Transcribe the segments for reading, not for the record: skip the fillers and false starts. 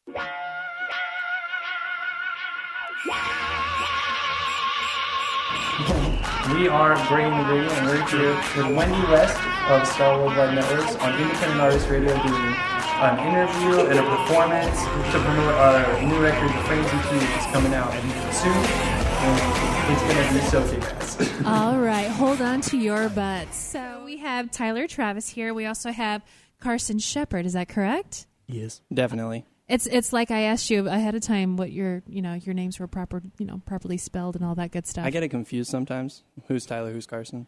We are Gray and the Gradient, and we're here with Wendy West of Star Worldwide Networks on Independent Artist Radio doing an interview and a performance to promote our new record, The Frenzy 2, which is coming out soon, and it's going to be so kick-ass. All right, hold on to your butts. So we have Tyler Travis here. We also have Carson Shepard. Is that correct? Yes, Definitely. It's like I asked you ahead of time what your names were properly spelled and all that good stuff. I get it confused sometimes. Who's Tyler? Who's Carson?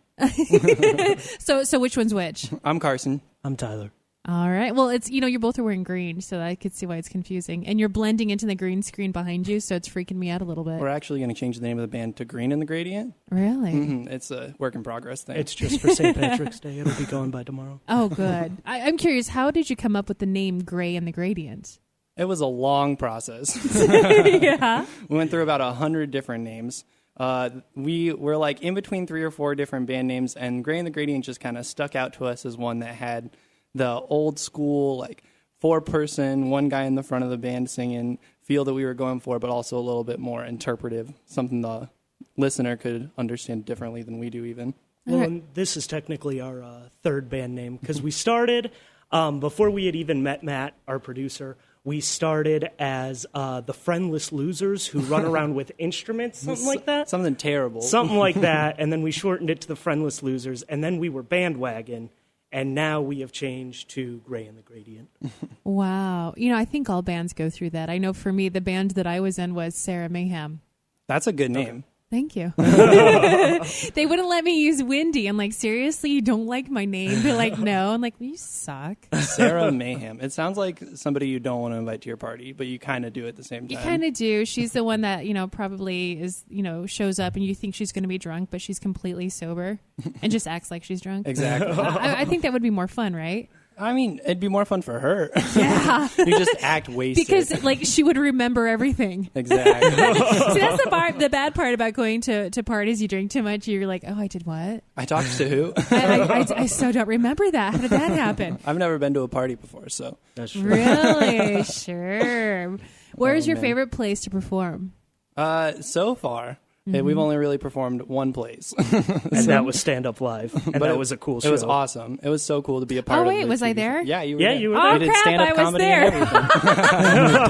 So which one's which? I'm Carson. I'm Tyler. All right. Well, it's you both are wearing green, so I could see why it's confusing. And you're blending into the green screen behind you, so it's freaking me out a little bit. We're actually going to change the name of the band to Green and the Gradient. Really? Mm-hmm. It's a work in progress thing. It's just for St. Patrick's Day. It'll be going by tomorrow. Oh, good. I'm curious. How did you come up with the name Gray and the Gradient? It was a long process. Yeah. We went through about 100 different names. We were like in between 3 or 4 different band names, and Gray and the Gradient just kind of stuck out to us as one that had the old school, like 4-person, one guy in the front of the band singing feel that we were going for, but also a little bit more interpretive, something the listener could understand differently than we do even. Well, and this is technically our third band name because we started, before we had even met Matt, our producer, we started as the Friendless Losers who run around with instruments, something like that. Something terrible. Something like that, and then we shortened it to the Friendless Losers, and then we were Bandwagon, and now we have changed to Gray and the Gradient. Wow. I think all bands go through that. I know for me, the band that I was in was Sarah Mayhem. That's a good name. Thank you. They wouldn't let me use Wendy. I'm like, seriously, you don't like my name? They're like, no. I'm like, you suck. Sarah Mayhem. It sounds like somebody you don't want to invite to your party, but you kind of do at the same time. You kind of do. She's the one that, probably is, shows up and you think she's going to be drunk, but she's completely sober and just acts like she's drunk. Exactly. I think that would be more fun, right? I mean, it'd be more fun for her. Yeah. You just act wasted. Because, she would remember everything. Exactly. See, that's the bad part about going to parties. You drink too much. You're like, oh, I did what? I talked to who? I so don't remember that. How did that happen? I've never been to a party before, so. That's true. Really? Sure. Where's your favorite place to perform? So far, we've only really performed one place. And that was Stand Up Live, and that was a cool show. It was awesome. It was so cool to be a part of it. Oh, wait, was I there? Yeah, you were Yeah, there. you were Oh, there. We did crap, stand-up I was comedy there. and everything.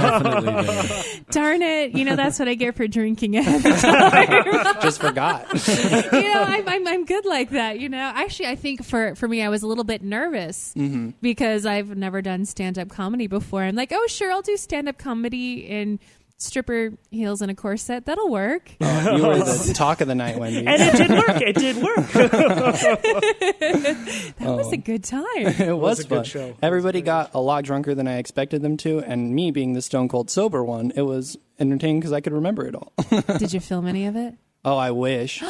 Definitely there. Darn it. That's what I get for drinking ahead of time. Just forgot. I'm good like that, Actually, I think for me, I was a little bit nervous because I've never done stand-up comedy before. I'm like, oh, sure, I'll do stand-up comedy in stripper heels and a corset. That'll work. You were the talk of the night, Wendy. And it did work. It did work. That was a good time. It was a fun. good show. Everybody got a lot drunker than I expected them to, and me being the stone cold sober one, it was entertaining because I could remember it all. Did you film any of it? Oh, I wish.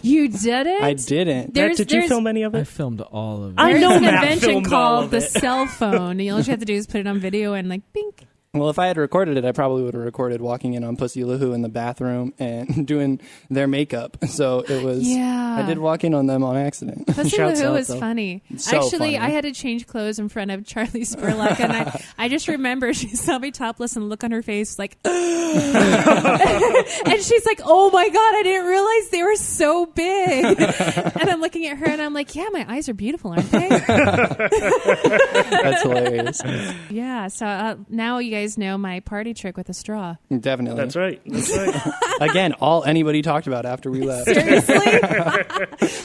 You didn't? I didn't. Matt, did you film any of I it? filmed all of it. I There's know an Matt invention filmed all called of the it. cell phone. All you have to do is put it on video and bink. Well, if I had recorded it, I probably would have recorded walking in on Pussy LaHoo in the bathroom and doing their makeup. So it was. Yeah. I did walk in on them on accident. Pussy Shouts LaHoo out, was though. funny. So Actually, funny. I had to change clothes in front of Charlie Spurlock, and I just remember she saw me topless and the look on her face like, and she's like, oh my God, I didn't realize they were so big. And I'm looking at her and I'm like, yeah, my eyes are beautiful, aren't they? That's hilarious. Yeah. So now you guys know my party trick with a straw. Definitely. That's right. That's right. Again, all anybody talked about after we left. Seriously?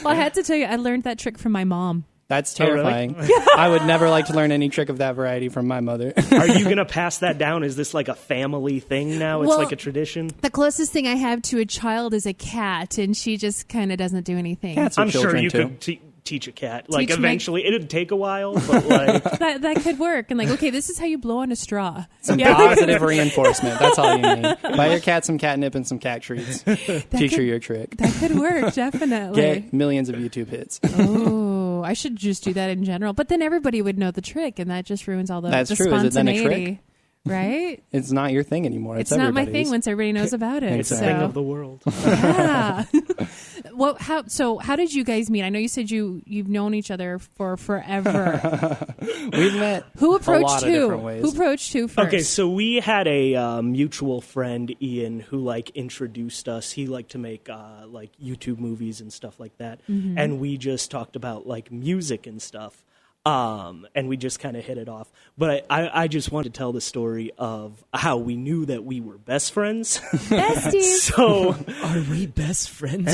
Well, I had to tell you, I learned that trick from my mom. That's Oh, really? terrifying. I would never like to learn any trick of that variety from my mother. Are you going to pass that down? Is this like a family thing now? It's Well, like a tradition? The closest thing I have to a child is a cat, and she just kind of doesn't do anything. Cats are I'm sure children, you too. could teach a cat. Like, Teach my- eventually. It'd take a while, but like... That could work. And okay, this is how you blow on a straw. Some positive reinforcement. That's all you need. Buy your cat some catnip and some cat treats. Teach her your trick. That could work, definitely. Get millions of YouTube hits. Oh, I should just do that in general. But then everybody would know the trick, and that just ruins all the That's true. Is it then a spontaneity. trick? right? It's not your thing anymore. It's not my everybody's. thing once everybody knows about it. It's a so. thing of the world. Yeah. Well, how did you guys meet? I know you said you've known each other for forever. We've met Who approached a lot of who? different ways. Who approached who first? Okay, so we had a mutual friend, Ian, who like introduced us. He liked to make like YouTube movies and stuff like that, and we just talked about like music and stuff. And we just kind of hit it off. But I just wanted to tell the story of how we knew that we were best friends. Besties. So Are we best friends?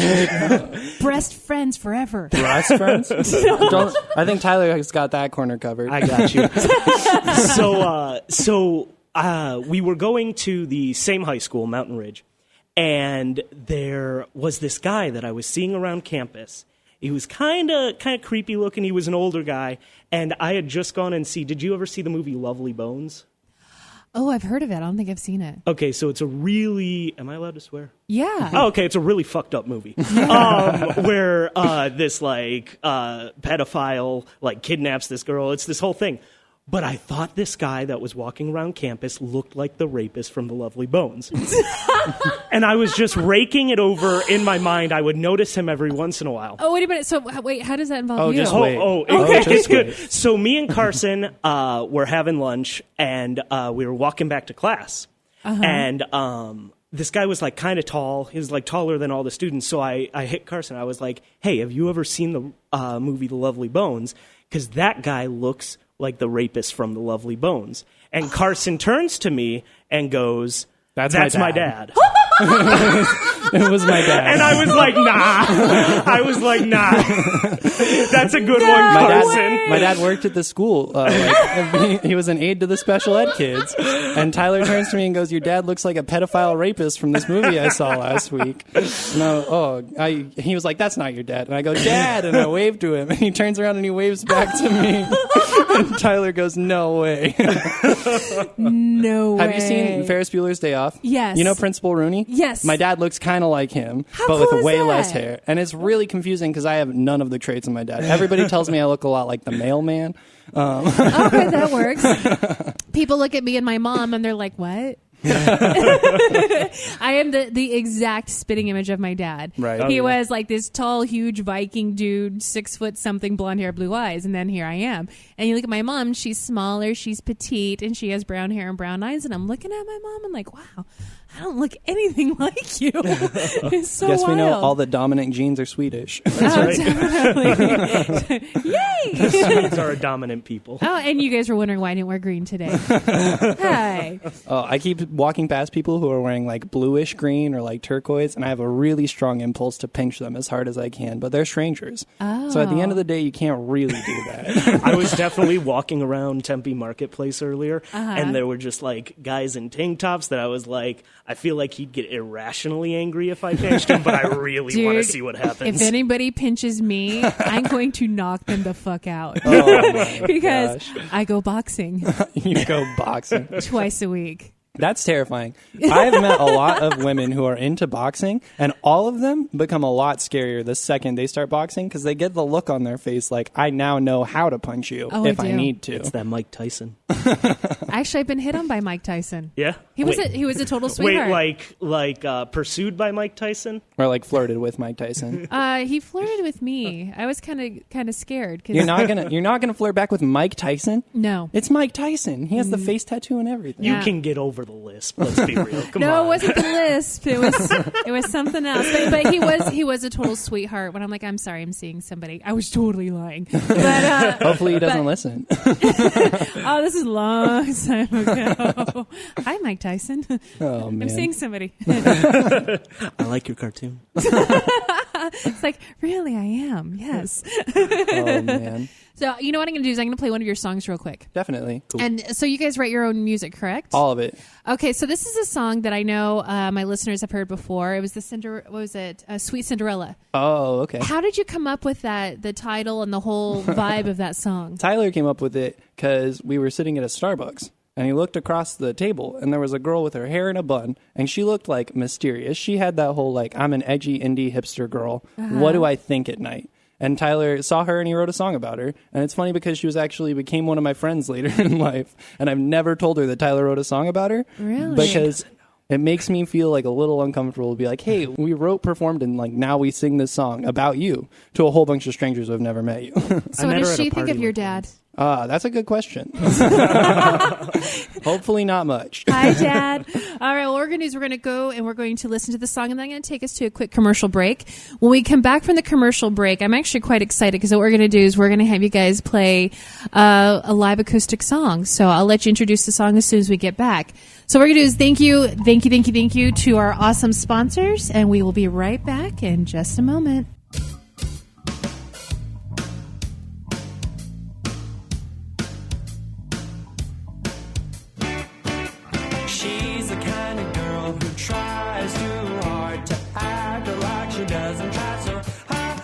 Breast friends forever. Breast friends? I think Tyler has got that corner covered. I got you. So we were going to the same high school, Mountain Ridge, and there was this guy that I was seeing around campus. He was kind of creepy looking. He was an older guy, and I had just gone and see. Did you ever see the movie Lovely Bones? Oh, I've heard of it. I don't think I've seen it. Okay, so it's a really. Am I allowed to swear? Yeah. Oh, okay, it's a really fucked up movie where this like pedophile like kidnaps this girl. It's this whole thing. But I thought this guy that was walking around campus looked like the rapist from The Lovely Bones. And I was just raking it over in my mind. I would notice him every once in a while. Oh, wait a minute. So, wait, how does that involve you? just wait. Okay, it's good. wait. So me and Carson were having lunch, and we were walking back to class. And this guy was like kind of tall. He was like taller than all the students. So I hit Carson. I was like, hey, have you ever seen the movie The Lovely Bones? Because that guy looks like the rapist from The Lovely Bones. And Carson turns to me and goes, That's my dad. It was my dad. And I was like, nah. That's a good one, Carson. My dad worked at the school. He was an aide to the special ed kids. And Tyler turns to me and goes, your dad looks like a pedophile rapist from this movie I saw last week. And he was like, that's not your dad. And I go, Dad. And I waved to him. And he turns around and he waves back to me. And Tyler goes, no way. No way. Have you seen Ferris Bueller's Day Off? Yes. You know Principal Rooney? Yes. My dad looks kind of like him, How but cool with is way that? less hair. And it's really confusing because I have none of the traits of my dad. Everybody tells me I look a lot like the mailman. Okay, that works. People look at me and my mom and they're like, what? I am the exact spitting image of my dad. Right. He was like this tall, huge Viking dude, 6 foot something, blonde hair, blue eyes, and then here I am. And you look at my mom; she's smaller, she's petite, and she has brown hair and brown eyes. And I'm looking at my mom and like, wow, I don't look anything like you. It's so Guess we know wild. all the dominant genes are Swedish. right. Definitely. Yay! Swedes are a dominant people. Oh, and you guys were wondering why I didn't wear green today. Hi. I keep walking past people who are wearing like bluish green or like turquoise, and I have a really strong impulse to pinch them as hard as I can, but they're strangers. So at the end of the day, you can't really do that. I was definitely walking around Tempe Marketplace earlier, and there were just like guys in tank tops that I was like, I feel like he'd get irrationally angry if I pinched him, but I really want to Dude, see what happens. If anybody pinches me, I'm going to knock them the fuck out. Oh my Because gosh. I go boxing You go boxing. twice a week. That's terrifying. I've met a lot of women who are into boxing, and all of them become a lot scarier the second they start boxing because they get the look on their face like, I now know how to punch you Oh, if I I do. need to. It's that Mike Tyson. Actually, I've been hit on by Mike Tyson. Yeah? He was Wait. he was a total Wait, sweetheart. pursued by Mike Tyson? Or like flirted with Mike Tyson. He flirted with me. I was kind of scared. 'Cause You're not gonna flirt back with Mike Tyson? No. It's Mike Tyson. He has the face tattoo and everything. You Yeah. can get over the lisp. Let's be real. Come No, on. it wasn't the lisp. It was something else. But he was a total sweetheart. When I'm like, I'm sorry, I'm seeing somebody. I was totally lying. But Hopefully he doesn't listen. oh, this is a long time ago. Hi, Mike Tyson. Oh man. I'm seeing somebody. I like your cartoon. It's like, really, I am. Yes. Oh man. So you know what I'm going to do is I'm going to play one of your songs real quick. Definitely. And so you guys write your own music, correct? All of it. Okay, so this is a song that I know my listeners have heard before. It was Sweet Cinderella. Oh, okay. How did you come up with the title and the whole vibe of that song? Tyler came up with it because we were sitting at a Starbucks and he looked across the table and there was a girl with her hair in a bun and she looked like mysterious. She had that whole like, I'm an edgy indie hipster girl. What do I think at night? And Tyler saw her and he wrote a song about her. And it's funny because she became one of my friends later in life. And I've never told her that Tyler wrote a song about her. Really? Because it makes me feel like a little uncomfortable to be like, hey, we performed, and like now we sing this song about you to a whole bunch of strangers who have never met you. So what does she think of your dad? That's a good question. Hopefully not much. Hi, Dad. All right, well, we're going to go and we're going to listen to the song, and then I'm going to take us to a quick commercial break. When we come back from the commercial break, I'm actually quite excited because what we're going to do is we're going to have you guys play a live acoustic song. So I'll let you introduce the song as soon as we get back. So what we're going to do is thank you to our awesome sponsors, and we will be right back in just a moment. She's the kind of girl who tries too hard to act like she doesn't try so hard.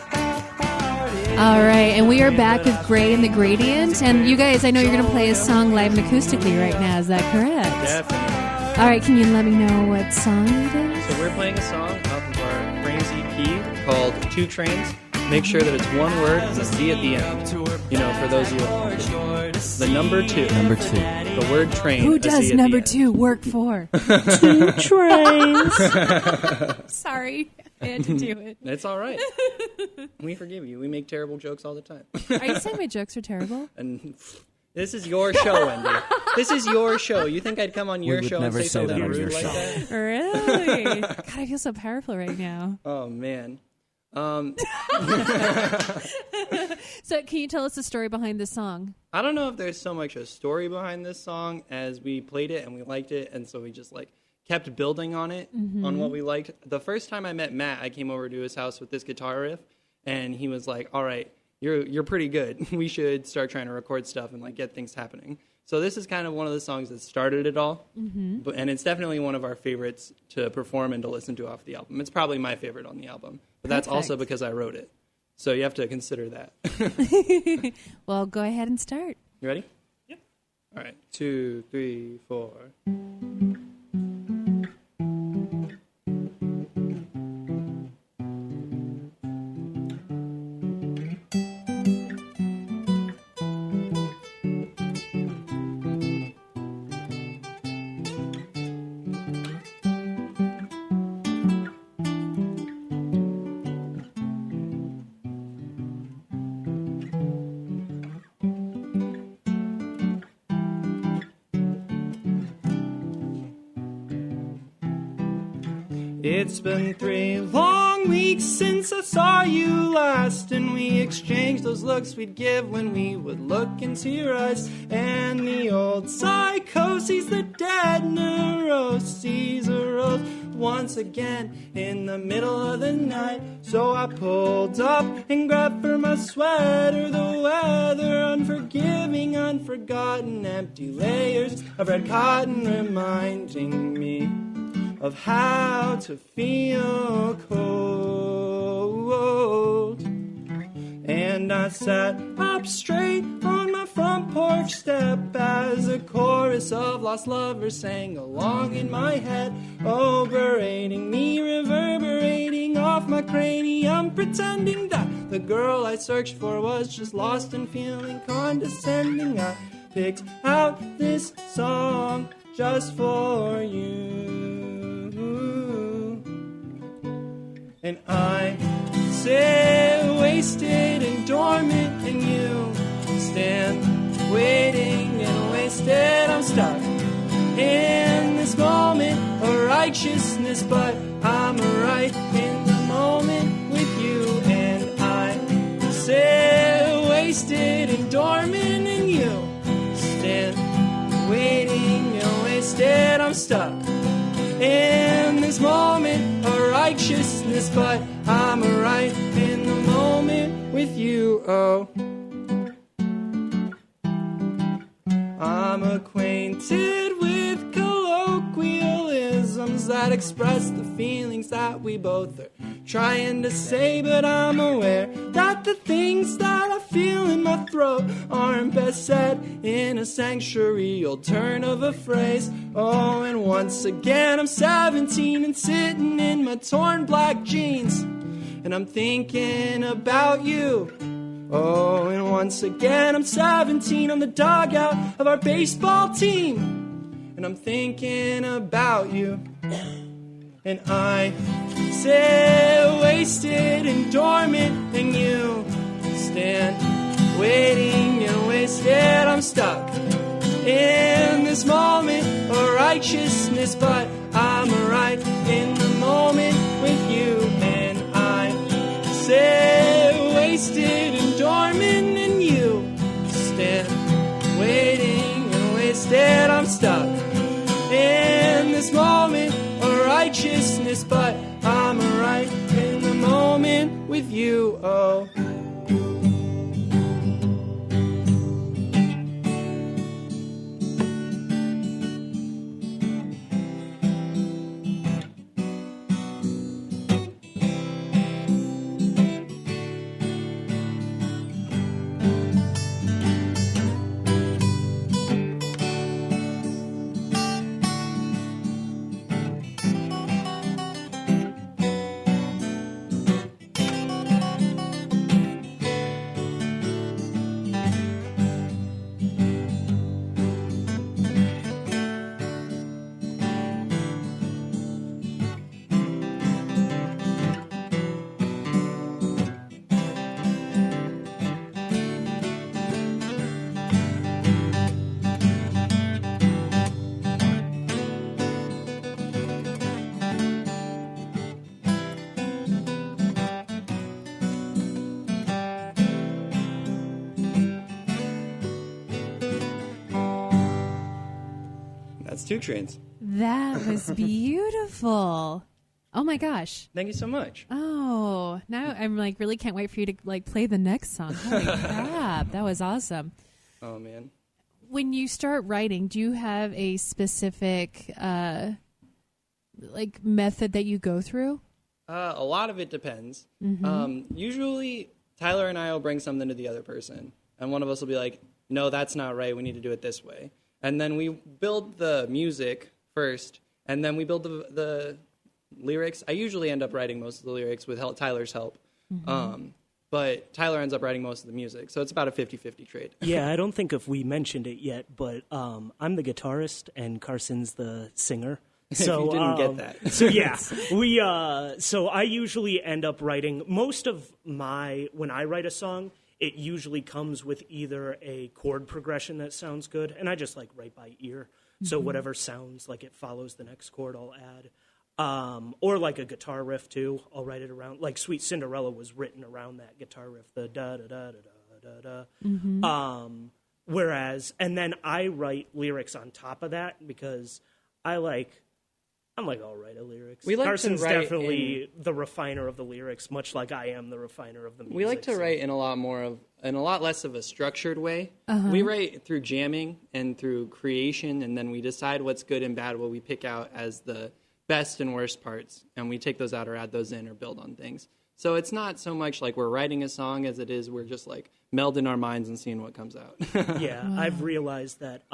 All right, and we are back with Gray and the Gradient. And you guys, I know you're going to play a song live and acoustically right now. Is that correct? Definitely. All right, can you let me know what song it is? So we're playing a song off of our Frames EP called Two Trains. Make sure that it's one word and a Z at the end. You know, for those of you the number two. Number 2. The word train. Who a Z does at number the end. 2 work for? 2 trains. Sorry, I had to do it. It's all right. We forgive you. We make terrible jokes all the time. Are you saying my jokes are terrible? And this is your show, Wendy. This is your show. You think I'd come on your would show and never say say something that on rude your like show. that? Really? God, I feel so powerful right now. Oh, man. So can you tell us the story behind this song? I don't know if there's so much a story behind this song as we played it and we liked it, and so we just like kept building on it, on what we liked. The first time I met Matt, I came over to his house with this guitar riff, and he was like, all right, you're pretty good. We should start trying to record stuff and like get things happening. So this is kind of one of the songs that started it all, and it's definitely one of our favorites to perform and to listen to off the album. It's probably my favorite on the album, but that's also Perfect. because I wrote it. So you have to consider that. Well, go ahead and start. You ready? Yep. All right. 2, 3, 4. It's been 3 long weeks since I saw you last, and we exchanged those looks we'd give when we would look into your eyes. And the old psychoses, the dead neuroses arose once again in the middle of the night. So I pulled up and grabbed for my sweater, the weather unforgiving, unforgotten, empty layers of red cotton reminding me of how to feel cold. And I sat up straight on my front porch step as a chorus of lost lovers sang along in my head, overrating me, reverberating off my cranium, pretending that the girl I searched for was just lost and feeling condescending. I picked out this song just for you. And I sit wasted and dormant, and you stand waiting and wasted. I'm stuck in this moment of righteousness, but I'm right in the moment with you. And I sit wasted and dormant, and you stand waiting and wasted. I'm stuck in this moment of righteousness, but I'm right in the moment with you. Oh, I'm acquainted with colloquialisms that express the feelings that we both are trying to say, but I'm aware that the things that I feel in my throat aren't best said in a sanctuarial turn of a phrase. Oh, and once again I'm 17 and sitting in my torn black jeans, and I'm thinking about you. Oh, and once again I'm 17 on the dugout of our baseball team, and I'm thinking about you. And I sit wasted and dormant, and you stand waiting and wasted. I'm stuck in this moment of righteousness, but I'm right in the moment with you. And I sit wasted and dormant, and you stand waiting and wasted. I'm stuck in this moment of righteousness, but I'm right in the moment with you. Oh. That's 2 Trains. That was beautiful. Oh my gosh. Thank you so much. Oh, now I'm like really can't wait for you to like play the next song. Holy crap, that was awesome. Oh man. When you start writing, do you have a specific like method that you go through? A lot of it depends. Mm-hmm. Usually, Tyler and I will bring something to the other person, and one of us will be like, "No, that's not right. We need to do it this way." And then we build the music first, and then we build the lyrics. I usually end up writing most of the lyrics with Tyler's help. But Tyler ends up writing most of the music, so it's about a 50-50 trade. Yeah, I don't think if we mentioned it yet, but I'm the guitarist and Carson's the singer. So If you didn't get that. So yeah, we. So I usually end up writing most of when I write a song. It usually comes with either a chord progression that sounds good, and I just like write by ear. So whatever sounds like it follows the next chord, I'll add. Or like a guitar riff too. I'll write it around. Like Sweet Cinderella was written around that guitar riff, the da da da da da da da. Whereas, and then I write lyrics on top of that because I'm like, I'll write a lyrics. We like to Carson's write definitely the refiner of the lyrics, much like I am the refiner of the music. We like to so. write in a lot less of a structured way. We write through jamming and through creation, and then we decide what's good and bad, what we pick out as the best and worst parts, and we take those out or add those in or build on things. So it's not so much like we're writing a song as it is we're just like melding our minds and seeing what comes out. Yeah, I've realized that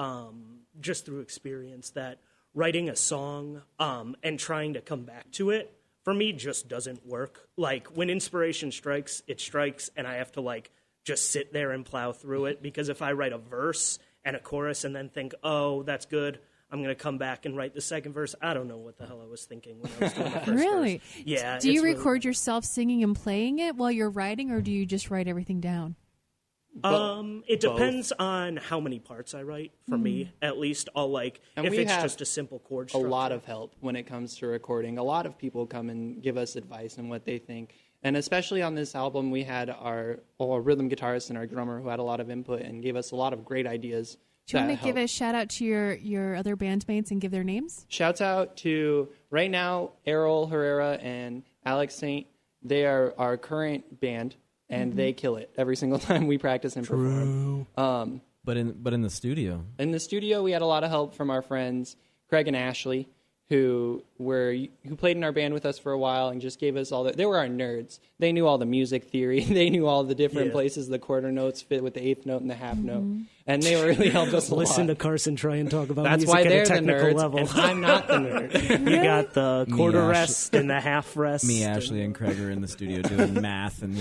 just through experience that writing a song and trying to come back to it, for me, just doesn't work. Like, when inspiration strikes, it strikes, and I have to, like, just sit there and plow through it. Because if I write a verse and a chorus and then think, oh, that's good, I'm going to come back and write the second verse, I don't know what the hell I was thinking when I was doing the first Really? verse. Yeah. Do you it's really record yourself singing and playing it while you're writing, or do you just write everything down? It depends on how many parts I write. For me, at least, I'll like And if we it's have just a simple chord a structure. lot of help when it comes to recording. A lot of people come and give us advice on what they think. And especially on this album, we had our rhythm guitarist and our drummer who had a lot of input and gave us a lot of great ideas. Do you want to give a shout out to your other bandmates and give their names? Shouts out to, right now, Errol Herrera and Alex Saint. They are our current band, and they kill it every single time we practice and perform. But in the studio, In the studio, we had a lot of help from our friends Craig and Ashley, who played in our band with us for a while and just gave us they were our nerds. They knew all the music theory. They knew all the different places the quarter notes fit with the eighth note and the half note. And they really helped us a lot. Listen to Carson try and talk about That's music why at they're a the technical nerds, level. and I'm not the nerd. You got the quarter Ash- rest and the half rest. Me, Ashley, and Craig are in the studio doing math, and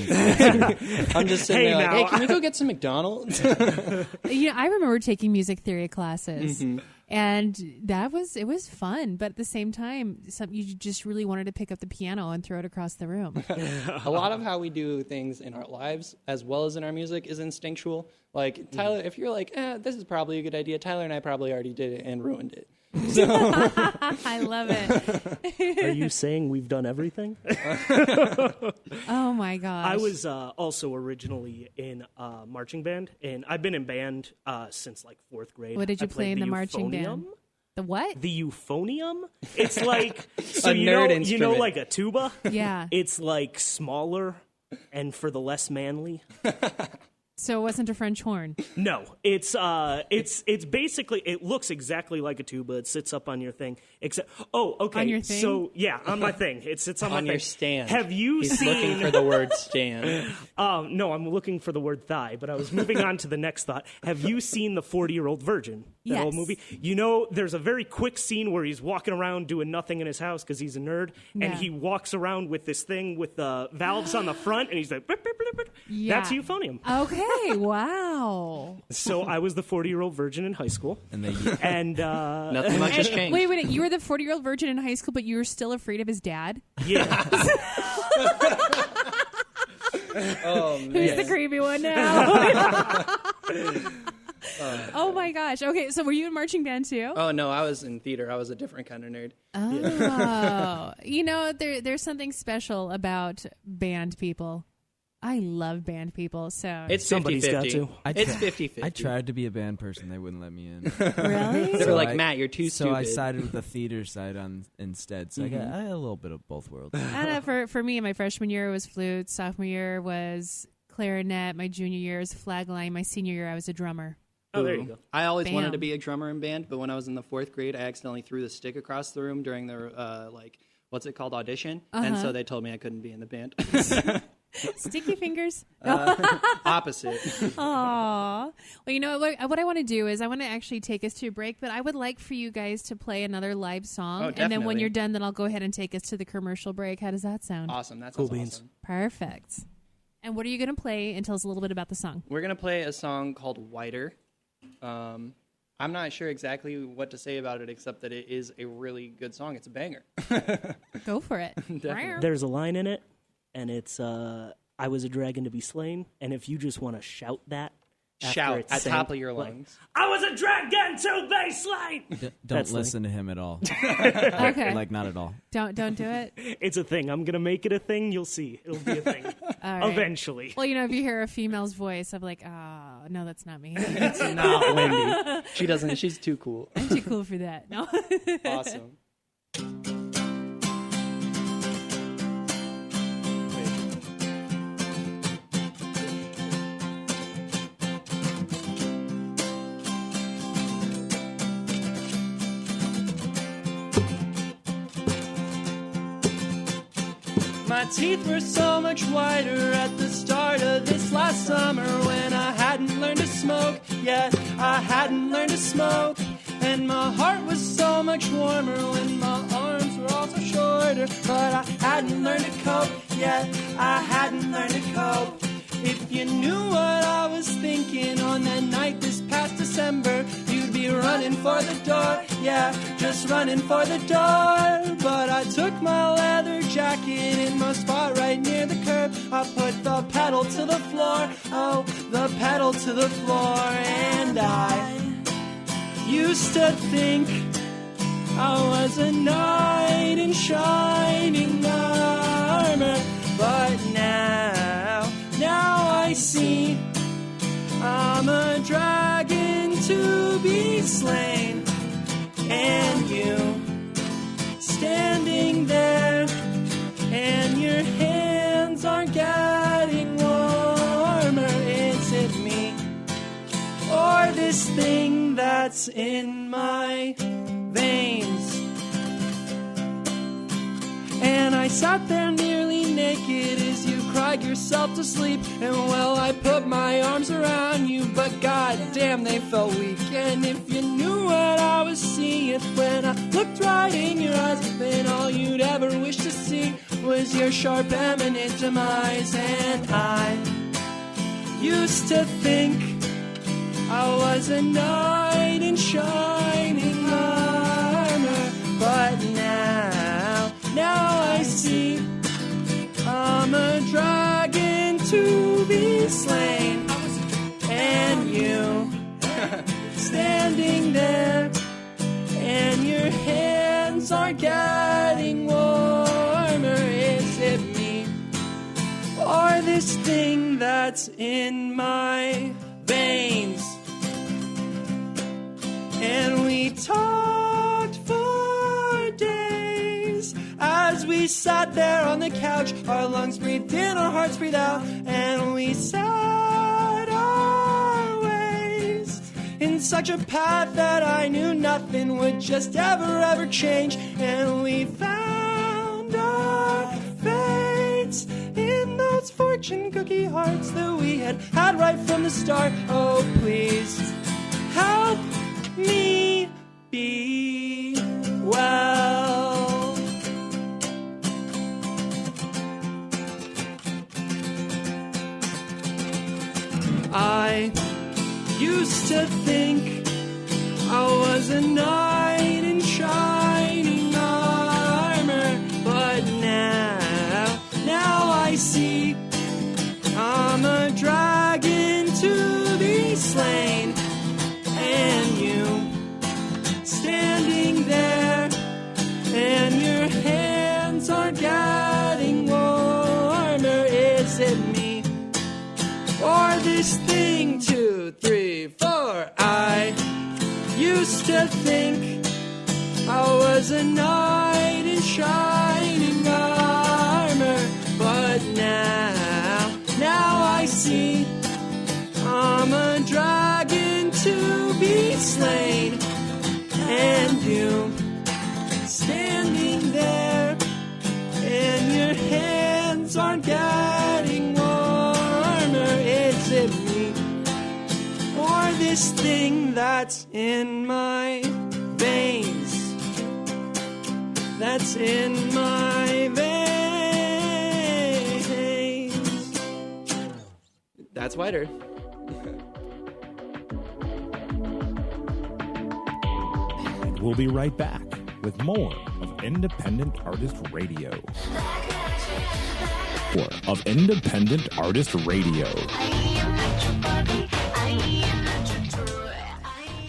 I'm just sitting Hey, there like, now. hey, can we go get some McDonald's? I remember taking music theory classes. And it was fun, but at the same time, you just really wanted to pick up the piano and throw it across the room. A lot of how we do things in our lives, as well as in our music, is instinctual. Like, Tyler, if you're like, this is probably a good idea, Tyler and I probably already did it and ruined it. I love it. Are you saying we've done everything? Oh my gosh. I was also originally in marching band, and I've been in band since like 4th grade. What did you I play played in the the marching band? euphonium. The what? The euphonium? It's like so A you nerd know instrument. like a tuba? Yeah. It's like smaller and for the less manly. So it wasn't a French horn. No, it's basically it looks exactly like a tuba. It sits up on your thing. Except okay. On your thing? So yeah, on my thing. It sits on my On thing. your stand. Have you He's seen? looking for the word stand. No, I'm looking for the word thigh, but I was moving on to the next thought. Have you seen the 40-Year-Old Virgin? That Yes. old movie. You know, there's a very quick scene where he's walking around doing nothing in his house because he's a nerd, Yeah. and he walks around with this thing with the valves on the front, and he's like, "Blip, blip, blip, blip." Yeah. That's euphonium. Okay, wow. So I was the 40-year-old virgin in high school, and they and Nothing much has changed. Wait, you were the 40-year-old virgin in high school, but you were still afraid of his dad? yeah, Who's the creepy one now? Oh my gosh. Okay, so were you in marching band too? Oh, no, I was in theater. I was a different kind of nerd. Oh. There's something special about band people. I love band people, so It's Somebody's 50-50. got to. It's 50-50. I tried to be a band person; they wouldn't let me in. really? They were like, I- Matt, you're too So stupid. I sided with the theater side instead. So I had a little bit of both worlds. I don't know, for me, my freshman year was flute, sophomore year was clarinet, my junior year was flagline, my senior year I was a drummer. Oh, there you go. I always wanted Bam. to be a drummer in band, but when I was in the 4th grade, I accidentally threw the stick across the room during the, what's it called, audition. And so they told me I couldn't be in the band. Sticky fingers. Opposite. Aw. Well, you know what I want to do is I want to actually take us to a break, but I would like for you guys to play another live song. Oh, and then when definitely. you're done, then I'll go ahead and take us to the commercial break. How does that sound? Awesome. That Cool sounds beans. awesome. Perfect. And what are you going to play? And tell us a little bit about the song. We're going to play a song called Whiter. I'm not sure exactly what to say about it, except that it is a really good song. It's a banger. Go for it. There's a line in it, and it's "I was a dragon to be slain." And if you just want to shout that, after Shout it's at sang, top of your like, lungs. I was a dragon to be slain. Don't That's listen to him at all. Okay. Like not at all. Don't do it. It's a thing. I'm gonna make it a thing. You'll see. It'll be a thing All right. eventually. Well, if you hear a female's voice, I'm like, oh, no, that's not me. It's not Wendy. She doesn't. She's too cool. I'm too cool for that. No. Awesome. My teeth were so much whiter at the start of this last summer when I hadn't learned to smoke yet. I hadn't learned to smoke. And my heart was so much warmer when my arms were also shorter. But I hadn't learned to cope yet. I hadn't learned to cope. If you knew what I was thinking on that night this past December, you'd be running for the door, yeah, just running for the door. But I took my leather jacket in my spot right near the curb. I put the pedal to the floor, oh, the pedal to the floor. And I used to think I was a knight in shining armor, but now I see I'm a dragon to be slain, and you standing there, and your hands aren't getting warmer. Is it me or this thing that's in my veins? And I sat there nearly naked as you cried yourself to sleep. And well, I put my arms around you, but goddamn, they felt weak. And if you knew what I was seeing when I looked right in your eyes, then all you'd ever wish to see was your sharp, eminent demise. And I used to think I was a knight in shining armor, but now I see I'm a dragon to be slain, and you standing there, and your hands are getting warmer. Is it me or this thing that's in my veins? And we talked for days as we sat there on the couch. Our lungs breathed in, our hearts breathed out, and we set our ways in such a path that I knew nothing would just ever change. And we found our fates in those fortune cookie hearts that we had right from the start. Oh, please help me be well. I used to think I was a knight in shining armor, but now I see I'm a dragon to be slain, and you standing there, and your hands are getting warmer. Is it me or this thing? 2, 3, 4. I used to think I was a knight in shining armor, but now I see I'm a dragon to be slain, and you standing there, and your hands aren't getting warmer. Is it me or this thing that's in my veins? That's in my veins. That's Whiter. We'll be right back with more of Independent Artist Radio. More of Independent Artist Radio.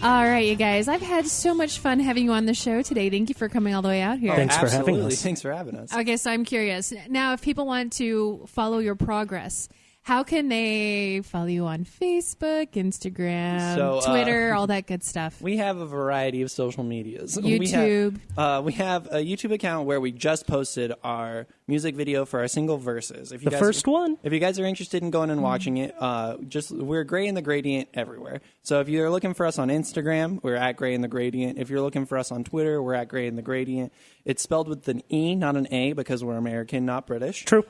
All right, you guys. I've had so much fun having you on the show today. Thank you for coming all the way out here. Thanks for having Absolutely. us. Thanks for having us. Okay, so I'm curious. Now, if people want to follow your progress, how can they follow you on Facebook, Instagram, Twitter, all that good stuff? We have a variety of social medias. YouTube. We have a YouTube account where we just posted our music video for our single Verses. If you The first one? If you guys are interested in going and watching it, we're Gray and the Gradient everywhere. So if you're looking for us on Instagram, we're at Gray and the Gradient. If you're looking for us on Twitter, we're at Gray and the Gradient. It's spelled with an E, not an A, because we're American, not British. True.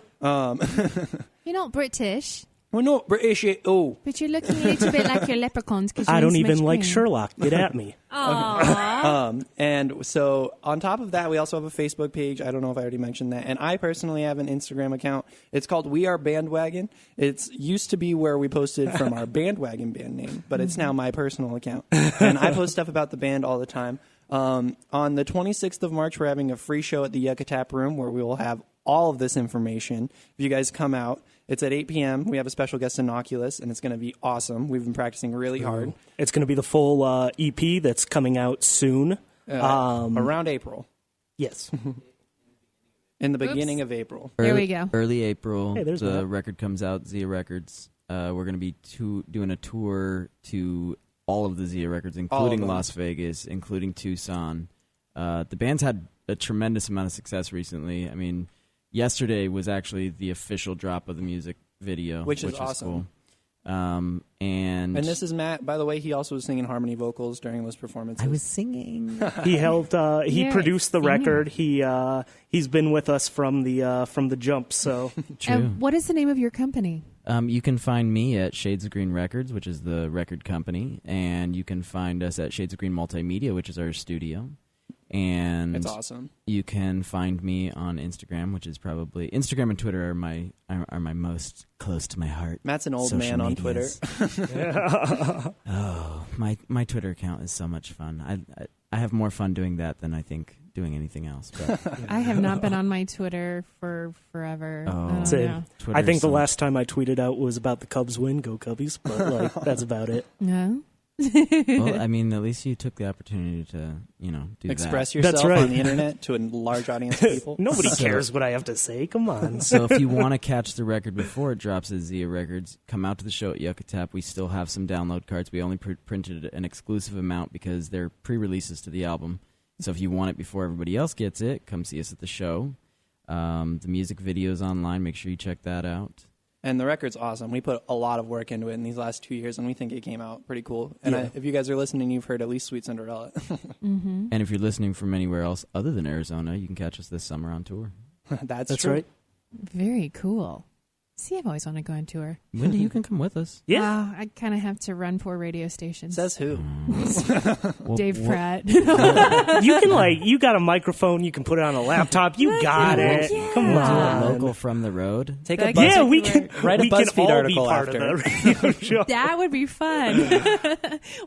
You're not British, We're not British yet. Oh. but you're looking a little bit like your leprechauns. I don't even like Sherlock. Get at me. And so on top of that, we also have a Facebook page. I don't know if I already mentioned that. And I personally have an Instagram account. It's called We Are Bandwagon. It's used to be where we posted from our Bandwagon band name, but it's now my personal account. And I post stuff about the band all the time. On the 26th of March, we're having a free show at the Yucca Tap Room where we will have all of this information. If you guys come out, it's at 8 p.m. We have a special guest, Innocuous, and it's going to be awesome. We've been practicing really hard. It's going to be the full EP that's coming out soon. Around April. Yes. In the beginning of April. There we go. Early April, Hey, there's the that. record comes out, Zia Records. We're going to be doing a tour to all of the Zia Records, including them. Las Vegas, including Tucson. The band's had a tremendous amount of success recently. I mean, yesterday was actually the official drop of the music video, Which is awesome. And this is Matt, by the way. He also was singing harmony vocals during those performances. I was singing. He helped. He Yeah, produced the singing. record. He's been with us from the jump. So True. And what is the name of your company? You can find me at Shades of Green Records, which is the record company, and you can find us at Shades of Green Multimedia, which is our studio. And It's awesome. you can find me on Instagram, which is probably Instagram and Twitter are my most close to my heart. Matt's an old social man on Twitter. medias. Oh, my Twitter account is so much fun. I have more fun doing that than I think doing anything else. But I have not been on my Twitter for forever. Oh. I don't Same. know. Twitter I think is the so last time I tweeted out was about the Cubs win. Go Cubbies! But like that's about it. No. Well, I mean, at least you took the opportunity to, do Express that. yourself That's right. on the internet to a large audience of people. Nobody So- cares what I have to say. Come on. So if you want to catch the record before it drops at Zia Records, come out to the show at Yucca Tap. We still have some download cards. We only printed an exclusive amount because they're pre-releases to the album. So if you want it before everybody else gets it, come see us at the show. The music video's online. Make sure you check that out. And the record's awesome. We put a lot of work into it in these last 2 years, and we think it came out pretty cool. And Yeah. if you guys are listening, you've heard at least Sweet Cinderella. Mm-hmm. And if you're listening from anywhere else other than Arizona, you can catch us this summer on tour. That's That's right. Very cool. See, I've always wanted to go on tour. Wendy, you can come with us. Yeah. I kind of have to run 4 radio stations. Says who? We'll- Dave we'll- Pratt. You can you got a microphone. You can put it on a laptop. You got it. yeah. Come We'll do a on. local from the road. Take a That- buzz. Yeah, we can. Write a we can BuzzFeed all article be part after. of the radio show. That would be fun.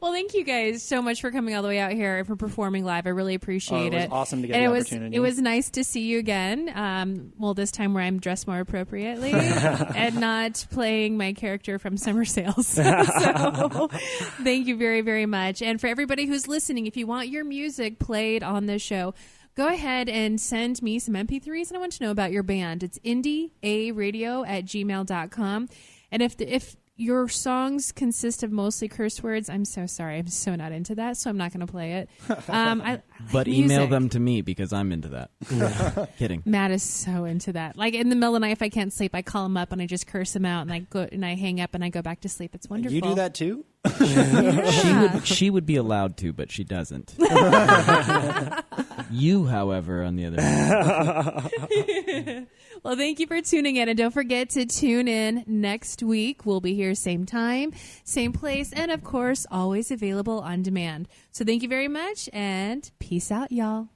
Well, thank you guys so much for coming all the way out here and for performing live. I really appreciate It was awesome to get and the it was opportunity. it was nice to see you again. Well, this time where I'm dressed more appropriately and not playing my character from Summer Sales. So, thank you very, very much. And for everybody who's listening, if you want your music played on this show, go ahead and send me some MP3s, and I want to know about your band. It's indiearadio@gmail.com. And if your songs consist of mostly curse words, I'm so sorry. I'm so not into that, so I'm not going to play it. I But like email music. them to me because I'm into that. Kidding. Matt is so into that. Like in the middle of the night, if I can't sleep, I call him up and I just curse him out, and I go and I hang up and I go back to sleep. It's wonderful. You do that too? Yeah. She would be allowed to, but she doesn't. You, however, on the other hand. Well, thank you for tuning in, and don't forget to tune in next week. We'll be here same time, same place, and of course, always available on demand. So thank you very much, and peace out, y'all.